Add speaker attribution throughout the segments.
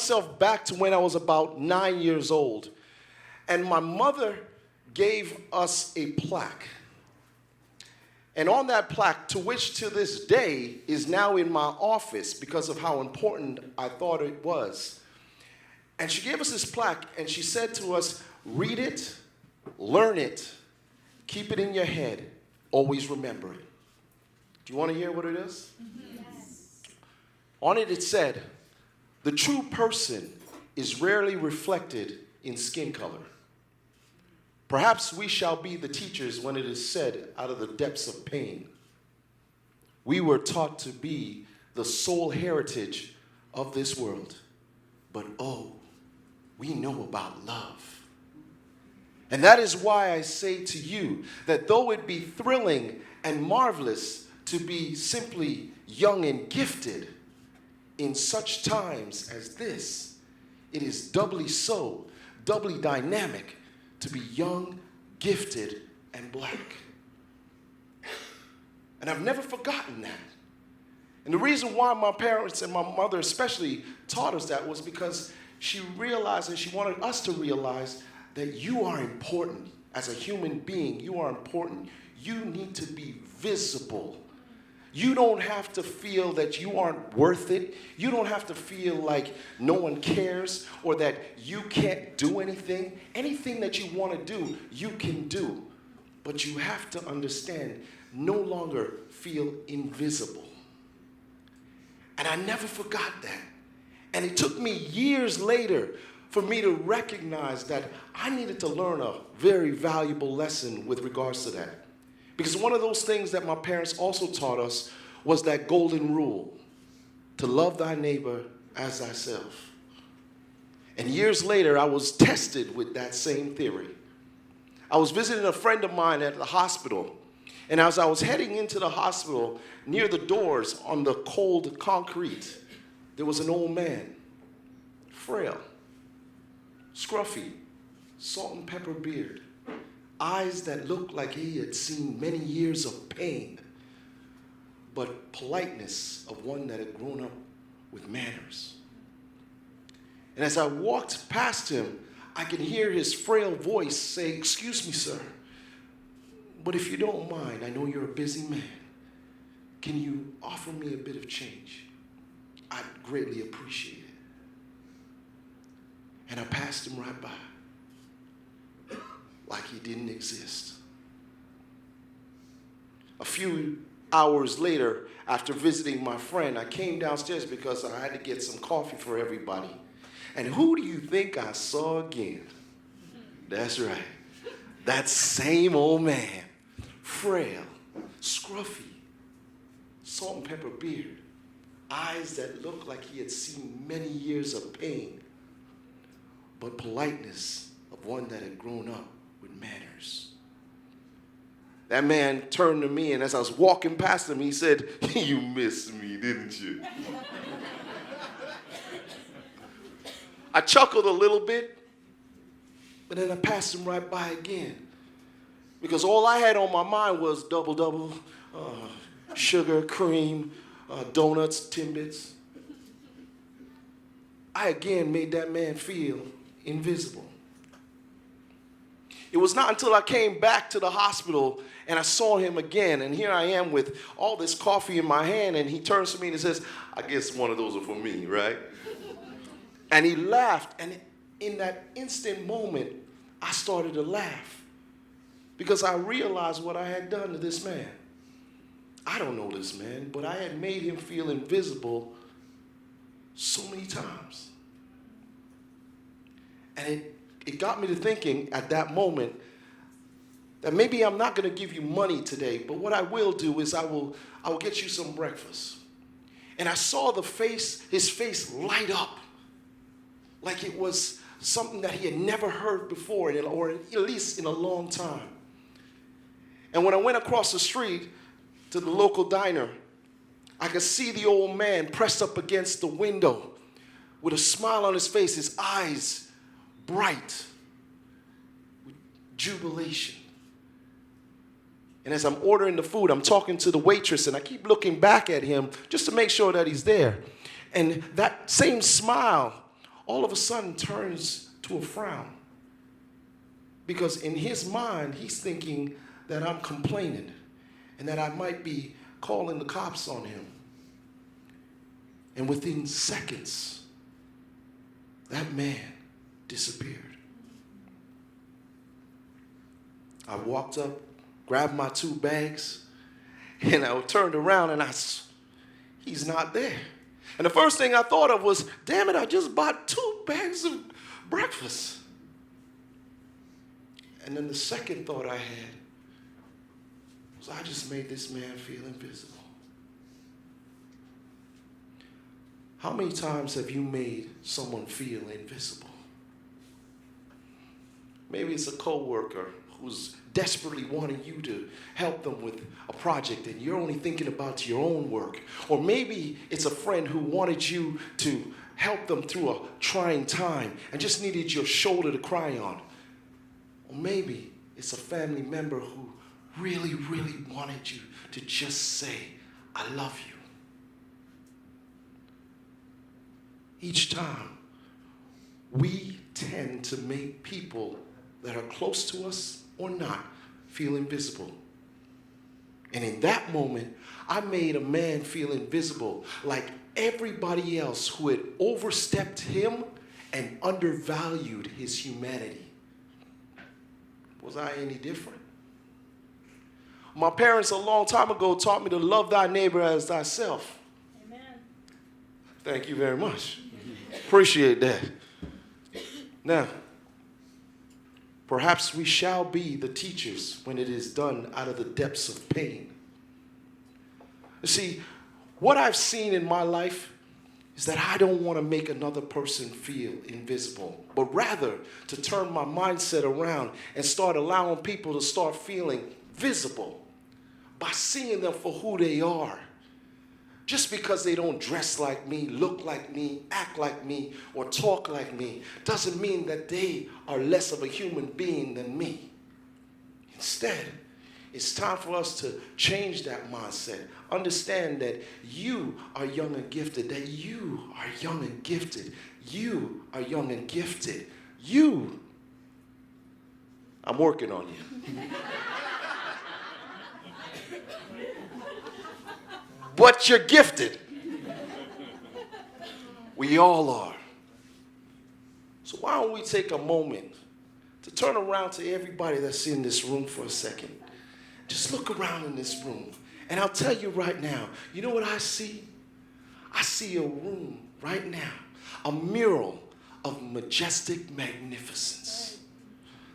Speaker 1: myself back to when I was about 9 years old, and my mother gave us a plaque. And on that plaque, to which to this day is now in my office because of how important I thought it was. And she gave us this plaque, and she said to us, read it, learn it, keep it in your head, always remember it. Do you want to hear what it is? Yes. On it, it said, the true person is rarely reflected in skin color. Perhaps we shall be the teachers when it is said out of the depths of pain. We were taught to be the sole heritage of this world, but oh, we know about love. And that is why I say to you that though it be thrilling and marvelous to be simply young and gifted, in such times as this, it is doubly so, doubly dynamic to be young, gifted, and black. And I've never forgotten that. And the reason why my parents and my mother especially taught us that was because she realized, and she wanted us to realize, that you are important as a human being. You are important. You need to be visible. You don't have to feel that you aren't worth it. You don't have to feel like no one cares or that you can't do anything. Anything that you want to do, you can do. But you have to understand, no longer feel invisible. And I never forgot that. And it took me years later for me to recognize that I needed to learn a very valuable lesson with regards to that. Because one of those things that my parents also taught us was that golden rule, to love thy neighbor as thyself. And years later, I was tested with that same theory. I was visiting a friend of mine at the hospital, and as I was heading into the hospital, near the doors on the cold concrete, there was an old man, frail, scruffy, salt and pepper beard, eyes that looked like he had seen many years of pain, but politeness of one that had grown up with manners. And as I walked past him, I could hear his frail voice say, "Excuse me, sir, but if you don't mind, I know you're a busy man. Can you offer me a bit of change? I'd greatly appreciate it." And I passed him right by, like he didn't exist. A few hours later, after visiting my friend, I came downstairs because I had to get some coffee for everybody. And who do you think I saw again? That's right. That same old man, frail, scruffy, salt and pepper beard, eyes that looked like he had seen many years of pain, but politeness of one that had grown up with manners. That man turned to me, and as I was walking past him, he said, "You missed me, didn't you?" I chuckled a little bit, but then I passed him right by again, because all I had on my mind was double, sugar, cream, donuts, Timbits. I again made that man feel invisible. It was not until I came back to the hospital and I saw him again, and here I am with all this coffee in my hand, and he turns to me and he says, "I guess one of those are for me, right?" And he laughed, and in that instant moment, I started to laugh because I realized what I had done to this man. I don't know this man, but I had made him feel invisible so many times. And it got me to thinking at that moment that maybe I'm not going to give you money today, but what I will do is I will get you some breakfast. And I saw his face light up like it was something that he had never heard before, or at least in a long time. And when I went across the street to the local diner, I could see the old man pressed up against the window with a smile on his face, his eyes bright with jubilation. And as I'm ordering the food, I'm talking to the waitress, and I keep looking back at him just to make sure that he's there. And that same smile all of a sudden turns to a frown. Because in his mind, he's thinking that I'm complaining and that I might be calling the cops on him. And within seconds, that man disappeared. I walked up, grabbed my 2 bags, and I turned around and he's not there. And the first thing I thought of was, damn it, I just bought 2 bags of breakfast. And then the second thought I had was, I just made this man feel invisible. How many times have you made someone feel invisible? Maybe it's a coworker who's desperately wanting you to help them with a project and you're only thinking about your own work. Or maybe it's a friend who wanted you to help them through a trying time and just needed your shoulder to cry on. Or maybe it's a family member who really, really wanted you to just say, I love you. Each time, we tend to make people that are close to us or not feel invisible. And in that moment, I made a man feel invisible like everybody else who had overstepped him and undervalued his humanity. Was I any different? My parents a long time ago taught me to love thy neighbor as thyself.
Speaker 2: Amen.
Speaker 1: Thank you very much. Appreciate that. Now, perhaps we shall be the teachers when it is done out of the depths of pain. You see, what I've seen in my life is that I don't want to make another person feel invisible, but rather to turn my mindset around and start allowing people to start feeling visible by seeing them for who they are. Just because they don't dress like me, look like me, act like me, or talk like me, doesn't mean that they are less of a human being than me. Instead, it's time for us to change that mindset. Understand that you are young and gifted, that you are young and gifted. You are young and gifted. I'm working on you. But you're gifted. We all are. So why don't we take a moment to turn around to everybody that's in this room for a second. Just look around in this room. And I'll tell you right now, you know what I see? I see a room right now, a mural of majestic magnificence.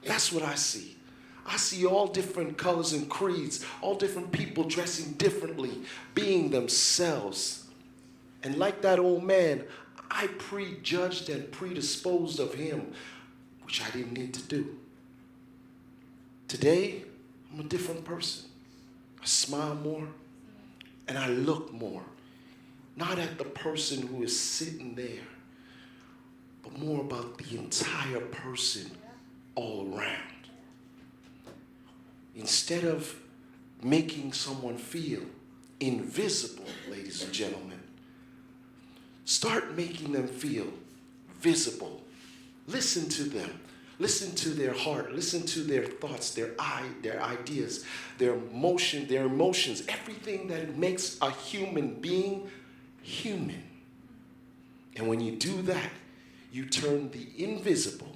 Speaker 1: That's what I see. I see all different colors and creeds, all different people dressing differently, being themselves. And like that old man, I prejudged and predisposed of him, which I didn't need to do. Today, I'm a different person. I smile more and I look more. Not at the person who is sitting there, but more about the entire person all around. Instead of making someone feel invisible, ladies and gentlemen, start making them feel visible. Listen to them. Listen to their heart. Listen to their thoughts, their ideas, their emotions, everything that makes a human being human. And when you do that, you turn the invisible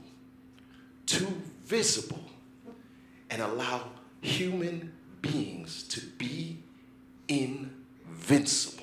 Speaker 1: to visible and allow human beings to be invincible.